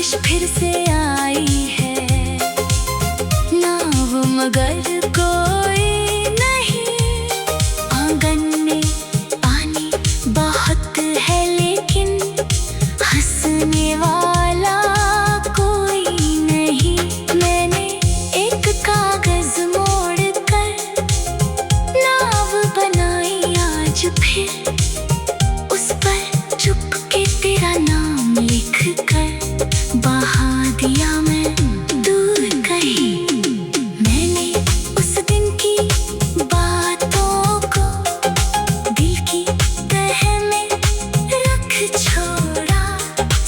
बारिश फिर से आई है, नाव मगर कोई नहीं। आंगन में पानी बहुत है लेकिन हंसने वाला कोई नहीं। मैंने एक कागज मोड़ कर नाव बनाई आज फिर, उस पर चुपके तेरा नाम लिख कर बहा दिया मैं दूर कहीं। मैंने उस दिन की बातों को दिल की तह में रख छोड़ा।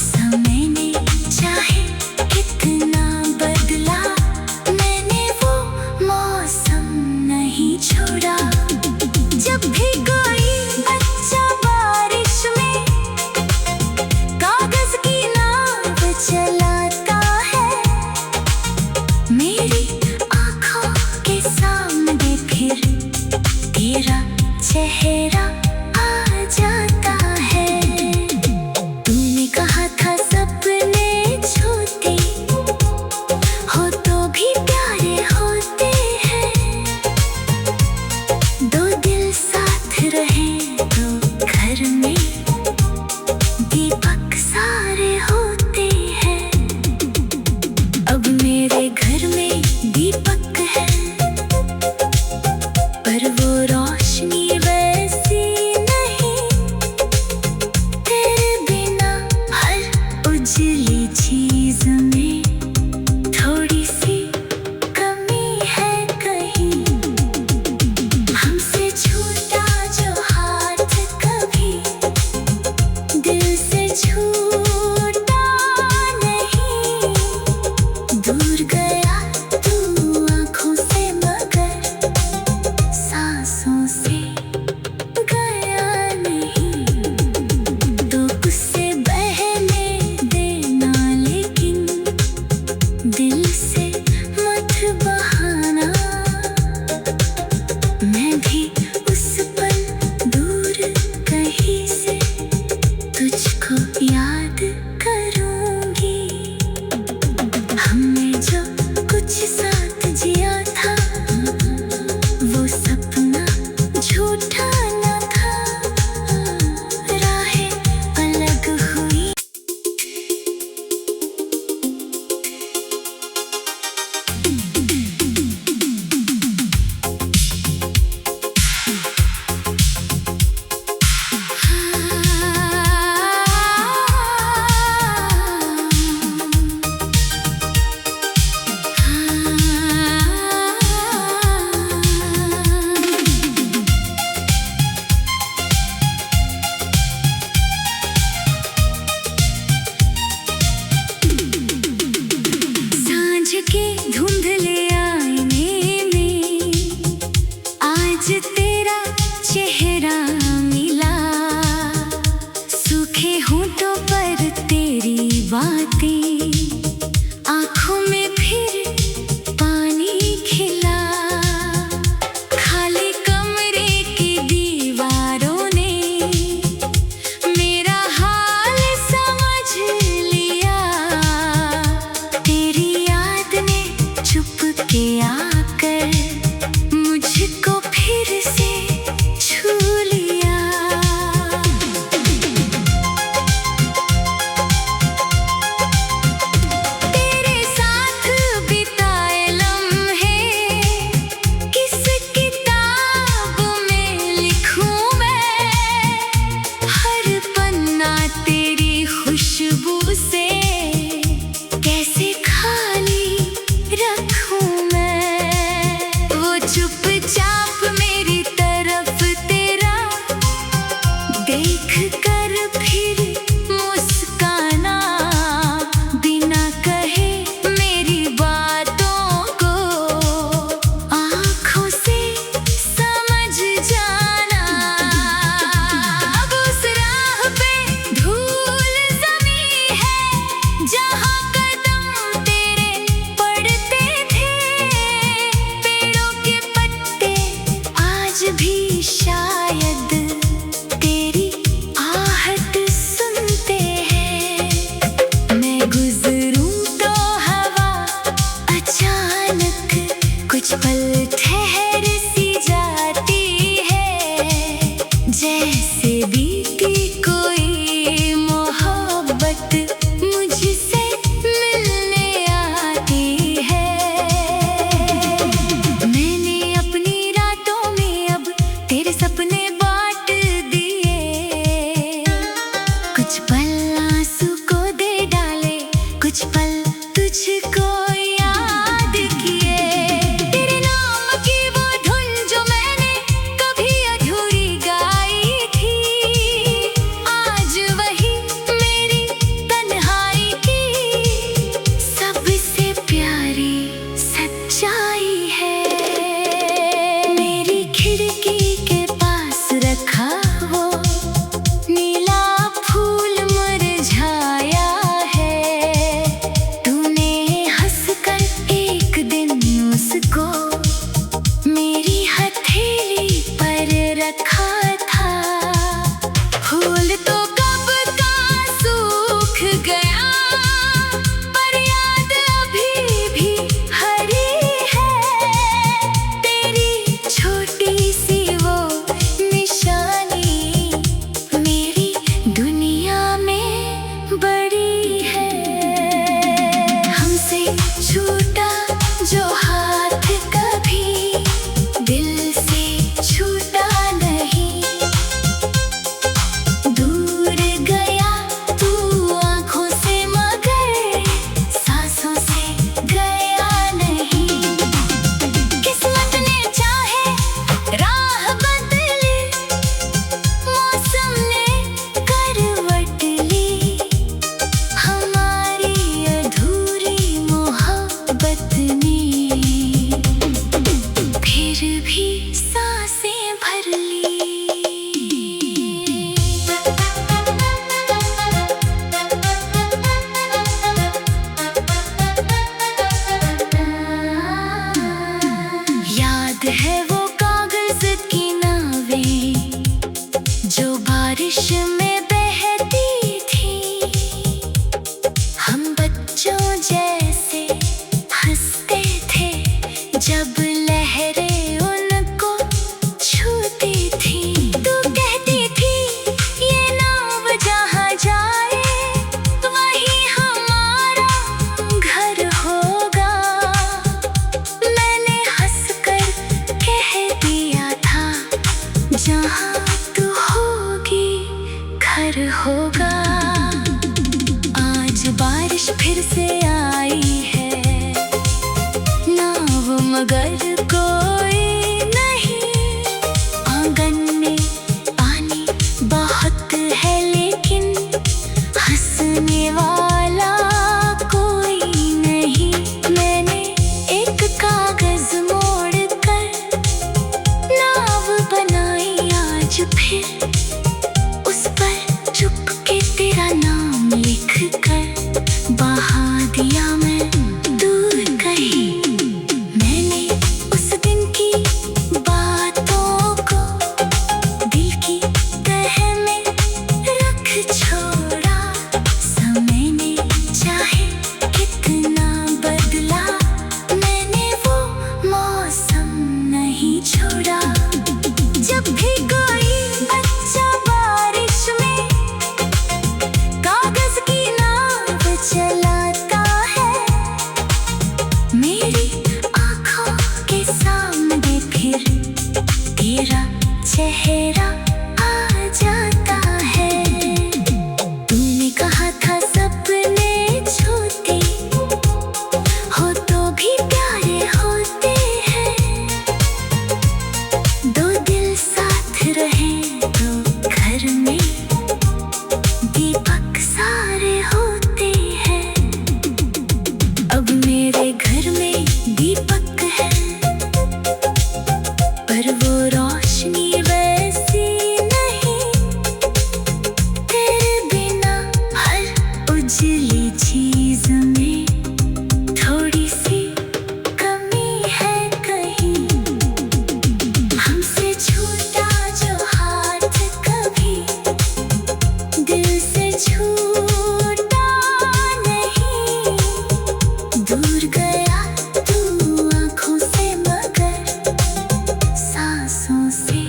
समय ने चाहे कितना बदला, मैंने वो मौसम नहीं छोड़ा। जब भी कोई बच्चा बारिश में कागज की नाव चलाता है, मेरी आँखों के सामने फिर तेरा चेहरा आ जाता है। तूने कहा था सपने छोटे हो तो भी प्यारे होते हैं। दो दिल साथ रहे तो घर में दीपक सारे होते हैं। अब मेरे घर में दीपक है, पर वो रोशनी वैसी नहीं। तेरे बिना हर उजली चीज में थोड़ी सी कमी है कहीं। हमसे छूटा जो हाथ कभी दिल से छूटा नहीं। दूर गया तू आँखों से मगर सांसों से गया नहीं। तो उससे बहने देना लेकिन दिल से मत बहाना। मैं भी उस पल दूर कहीं से तुझको याद करूंगी। हमने जो कुछ साथ जिया था वो सपना झूठा न था। राहें अलग हुई। सांझ के धुंधले आईने में आज तेरा चेहरा मिला। सूखे होठों पर तेरी बातें, आँखों में फिर पानी खिला। खाली कमरे की दीवारों ने मेरा हाल समझ लिया। तेरी याद ने चुपके आकर मुझको फिर से छू लिया। तेरे साथ बिताए लम्हे किस किताब में लिखूं मैं। हर पन्ना तेरी खुशबू से कैसे खाली रखूं मैं। वो चुपचाप मेरी तरफ तेरा देख कर फिर मुस्काना। बिना कहे मेरी बातों को आँखों से समझ जाना। अब उस राह पे धूल जमी है, आज बारिश फिर से आई है, नाव मगर कोई नहीं। आंगन में पानी बहुत है लेकिन हंसने वाला कोई नहीं। मैंने एक कागज मोड़ कर नाव बनाई आज फिर, उस पर चुपके तेरा नाम लिख कर बहा दिया मैं दूर कहीं। मैंने उस दिन की बातों को दिल की तह में रख छोड़ा। समय ने चाहे कितना बदला, मैंने वो मौसम नहीं छोड़ा। जब भी कोई बच्चा बारिश में कागज की नाव चलाता है, मेरी आँखों के सामने फिर तेरा चेहरा आ जाता है। तूने कहा था सपने छोटे हो तो भी प्यारे होते हैं। दो दिल साथ रहे तो घर में दीपक सारे होते हैं। अब मेरे घर में दीपक है, पर वो रोशनी वैसी नहीं। तेरे बिना हर उजली चीज में थोड़ी सी कमी है कहीं। हमसे छूटा जो हाथ कभी दिल से छूटा नहीं। दूर गया तू आँखों से मगर सांसों से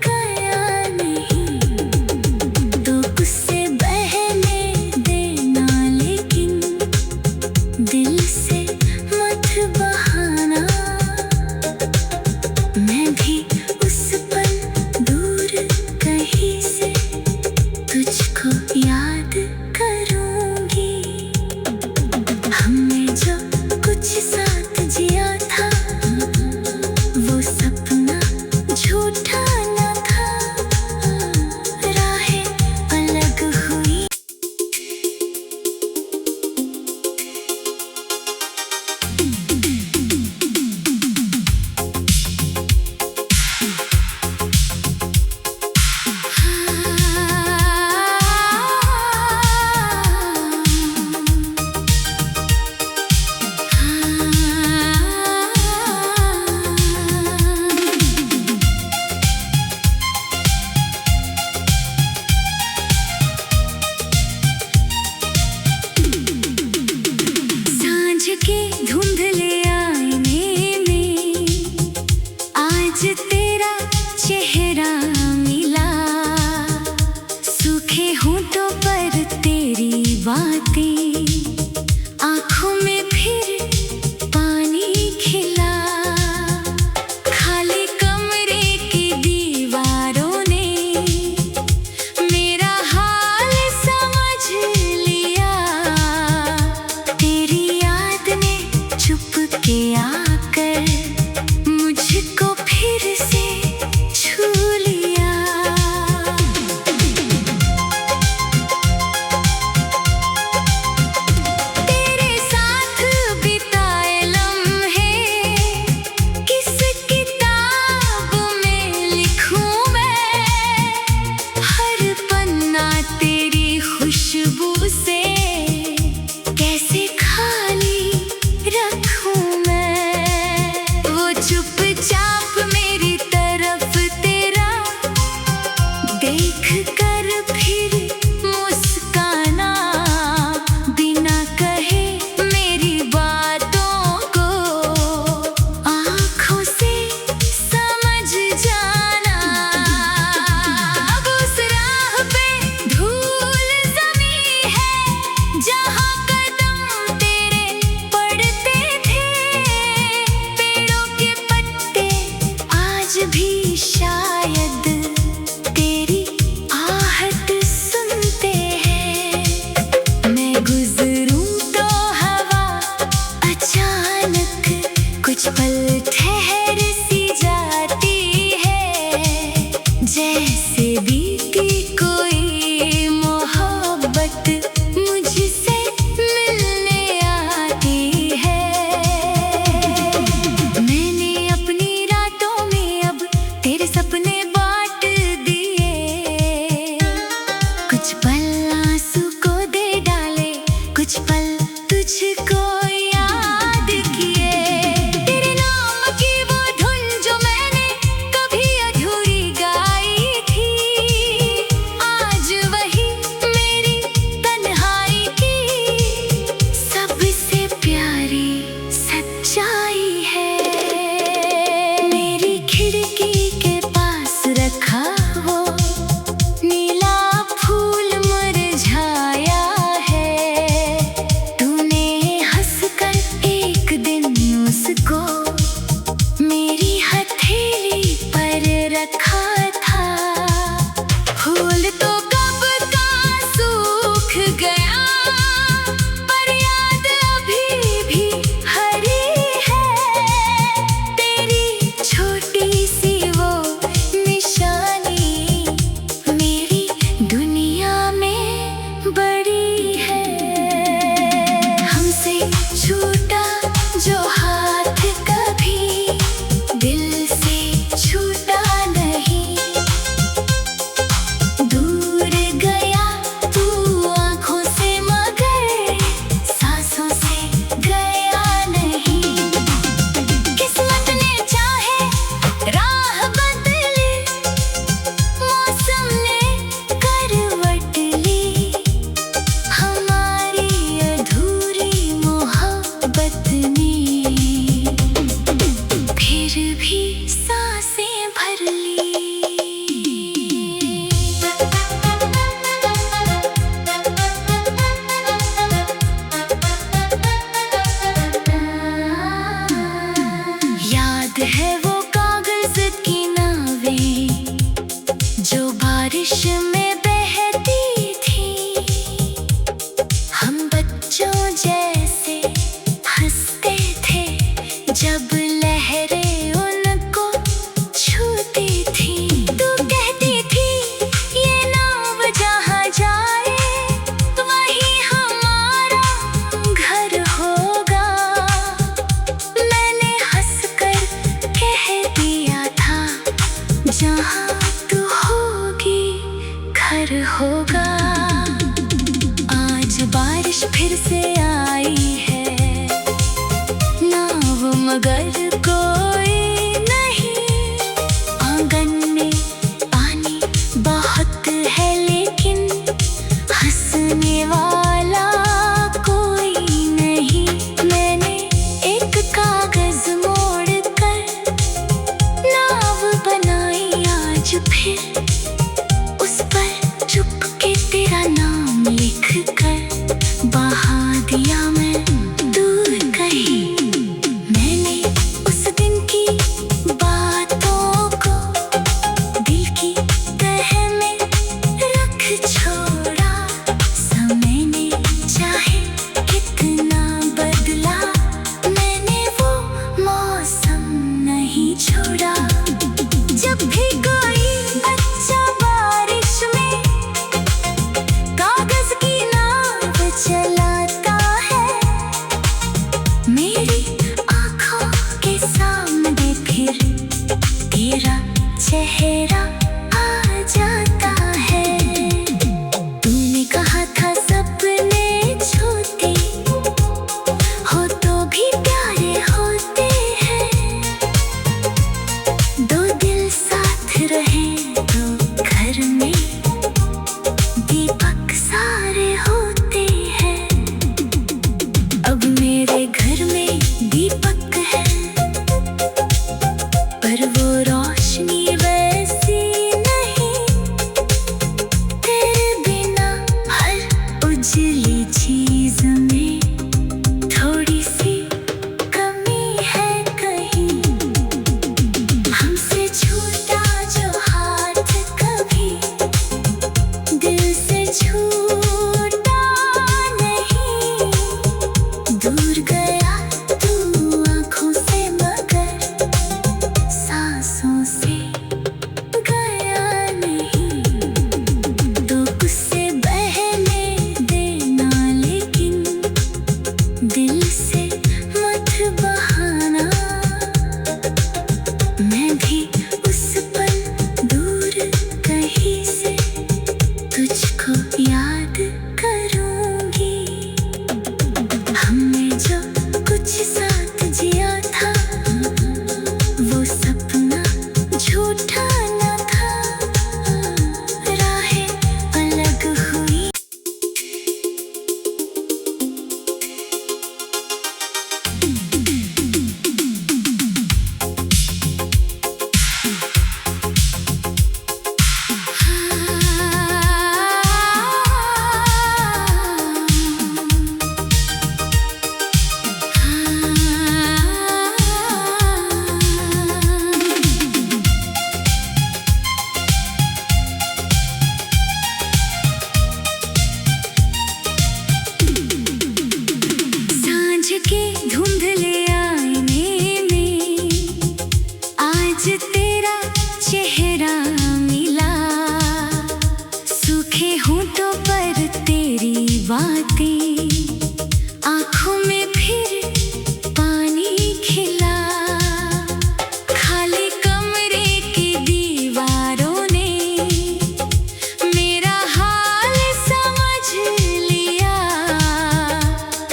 गया नहीं। तो उससे बहने देना लेकिन कुछ पल तुझको याद किए, तेरे नाम की वो धुन जो मैंने कभी अधूरी गाई थी, आज वही मेरी तन्हाई की सबसे प्यारी सच्चाई है। मेरी खिड़की के पास रखा वो नीला फूल मुरझाया है, तूने हंसकर एक दिन उसको मेरी हथेली पर रखा था। फूल तो कब का सूख गया, पर याद अभी भी हरी है, तेरी छोटी सी वो निशानी मेरी दुनिया में बड़ी है। हमसे छूटा जो हाथ कभी दिल से छूटा नहीं, दूर गया तू आँखों से मगर सांसों से गया नहीं। किस्मत ने चाहे राह बदली, मौसम ने करवट ली, हमारी अधूरी मोहब्बत ने फिर भी सांसें भर ली। याद है वो कागज की नावें जो बारिश में बहती थी, हम बच्चों जैसे हंसते थे जब लहरें उनको छूती थी। तू कहती थी ये नाव जहाँ जाए वही हमारा घर होगा, मैंने हंसकर कह दिया था जहाँ तू होगी घर होगा। आज बारिश फिर से आई है, नाव मगर कोई नहीं, आंगन में पानी बहुत है लेकिन हंसने वाला कोई नहीं। मैंने एक कागज मोड़ कर नाव बनाई आज फिर, उस पर चुपके तेरा नाम लिख कर बहा दिया मैं दूर कहीं। मैंने उस दिन की बातों को दिल की तह में रख छोड़ा, समय ने चाहे कितना बदला, मैंने वो मौसम नहीं छोड़ा। जब भी कोई बच्चा बारिश में कागज की नाव चलाता है, मेरी आँखों के सामने फिर तेरा चेहरा आ जाता है। तूने कहा था सपने छोटे हो तो भी प्यारे होते हैं, दो दिल साथ रहे तो घर में दीपक सारे होते हैं। अब मेरे घर में दीपक है, पर वो रोशनी वैसी नहीं, तेरे बिना हर उजली चीज में थोड़ी सी कमी है कहीं। हमसे छूटा जो हाथ कभी दिल से छूटा नहीं, दूर गया तू आँखों से मगर सांसों से गया नहीं। तो उससे बहने देना लेकिन दिल से मत बहाना, मैं भी उस पल दूर कहीं से तुझको याद करूंगी। आँखों में फिर पानी खिला। खाली कमरे की दीवारों ने मेरा हाल समझ लिया।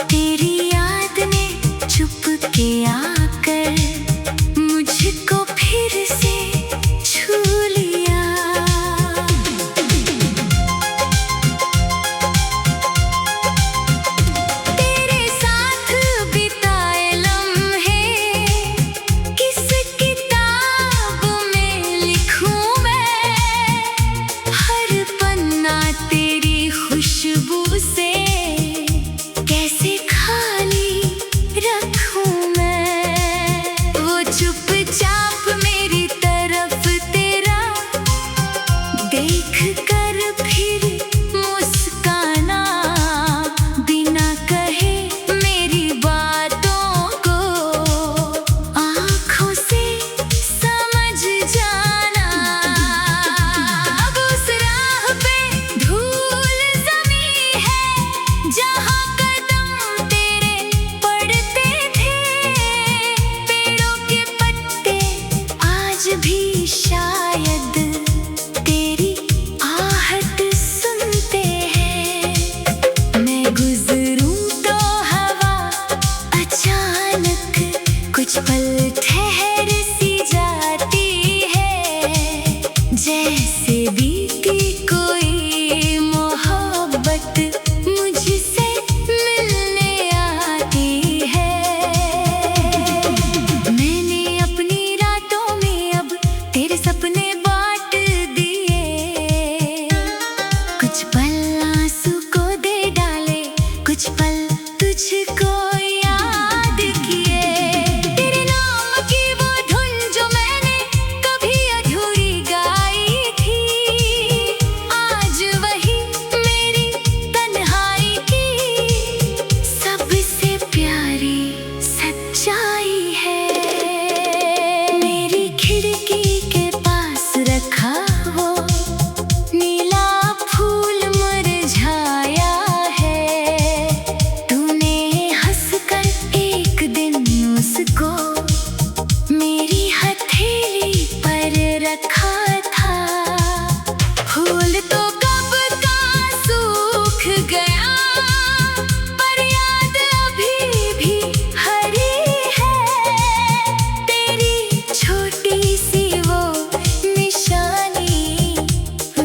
तेरी याद ने चुपके आकर मुझको फिर से छू लिया। तेरे साथ बिताए लम्हे किस किताब में लिखूं मैं। हर पन्ना तेरी खुशबू से कैसे खाली रखूं मैं। वो चुपचाप मेरी तरफ तेरा देख कर फिर मुस्काना। बिना कहे मेरी बातों को आँखों से समझ जाना। अब उस राह पे धूल जमी है जहाँ कदम तेरे पड़ते थे। पेड़ों के पत्ते आज भी शायद तेरी आहट सुनते हैं। मैं गुजरूं तो हवा अचानक कुछ पल ठहर सी जाती है। जैसे बीती कोई मोहब्बत मुझसे मिलने आती है। मैंने अपनी रातों में अब तेरे सपने बांट दिए। कुछ पल आंसू को दे डाले, कुछ पल तुझको याद किए। तेरे नाम की वो धुन जो मैंने कभी अधूरी गाई थी, आज वही मेरी तन्हाई की सबसे प्यारी सच्चाई है। मेरी खिड़की के पास रखा वो नीला फूल मुरझाया है। तूने हंसकर एक दिन उसको मेरी हथेली पर रखा था। फूल तो कब का सूख गया पर याद अभी भी हरी है। तेरी छोटी सी वो निशानी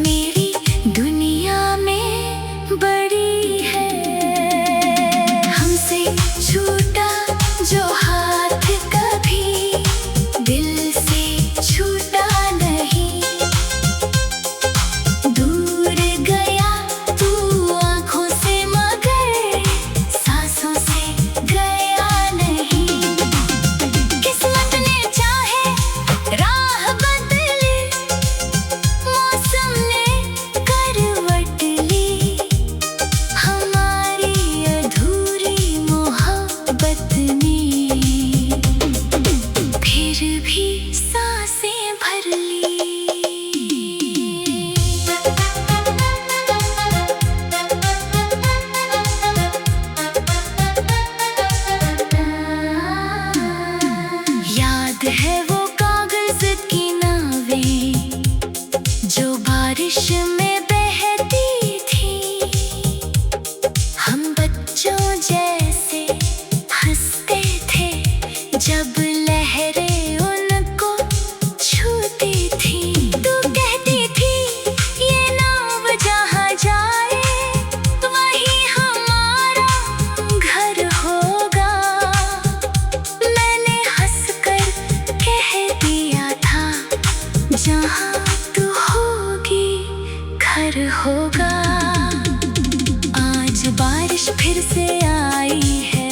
मेरी दुनिया में बड़ी है। हमसे छूटा जो हाथ कभी दिल से छूटा नहीं। दूर गया तू आँखों से मगर सांसों से गया नहीं। किस्मत ने चाहे राह बदली, मौसम ने करवट ली। हमारी अधूरी मोहब्बत ने फिर भी सांसें भर ली। याद है वो कागज की नावें जो बारिश में बहती थी। हम बच्चों जैसे हंसते थे जब लहरें उनको छूती थी। तू कहती थी ये नाव जहाँ जाए वही हमारा घर होगा। मैंने हंसकर कह दिया था जहाँ तू होगी घर होगा। आज बारिश फिर से आई है,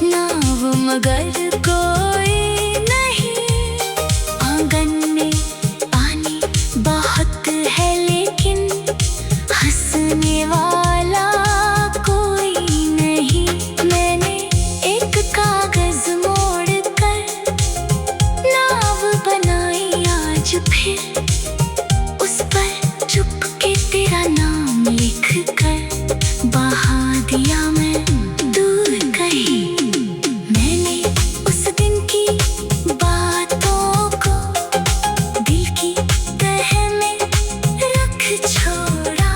नाव मगर कोई नहीं। आंगन में पानी बहुत है लेकिन हंसने वाला कोई नहीं। मैंने एक कागज मोड़ कर नाव बनाई आज फिर, उस पर चुपके तेरा नाम लिख कर बाहर दिया मैं दूर कहीं। मैंने उस दिन की बातों को दिल की तह में रख छोड़ा।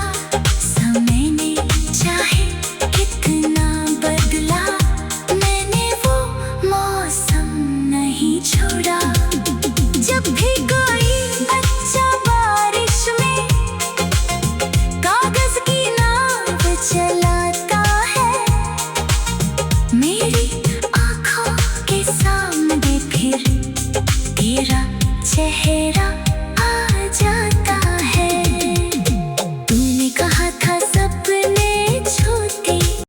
समय ने चाहे कितना बदला, मैंने वो मौसम नहीं छोड़ा। जब भी कोई बच्चा बारिश में कागज की नाव चलाता है, मेरी आँखों के सामने फिर तेरा चेहरा